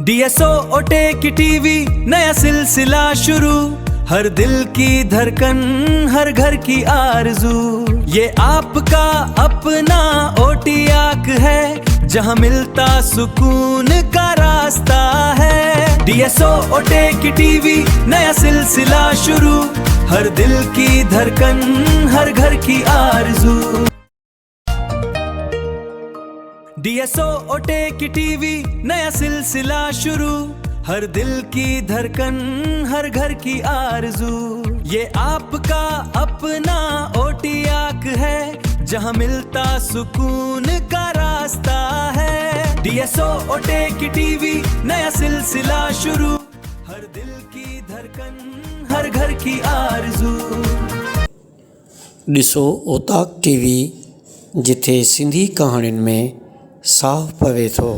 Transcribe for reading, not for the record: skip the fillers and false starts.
DSO ओटे की TV नया सिलसिला शुरू, हर दिल की धड़कन हर घर की आरज़ू। ये आपका अपना ओटी आँख है, जहाँ मिलता सुकून का रास्ता है। DSO ओटे की टीवी नया सिलसिला शुरू, हर दिल की धड़कन हर घर की आरज़ू। DSO ओटे की टीवी नया सिलसिला शुरू, हर दिल की धड़कन हर घर की आरज़ू। ये आपका अपना ओटी आँख है, जहाँ मिलता सुकून का रास्ता है। DSO ओटे की टीवी नया सिलसिला शुरू, हर दिल की धड़कन हर घर की आरज़ू। ॾिसो ओताक टीवी, जिथे सिंधी कहाणियुनि में साहु पवे थो।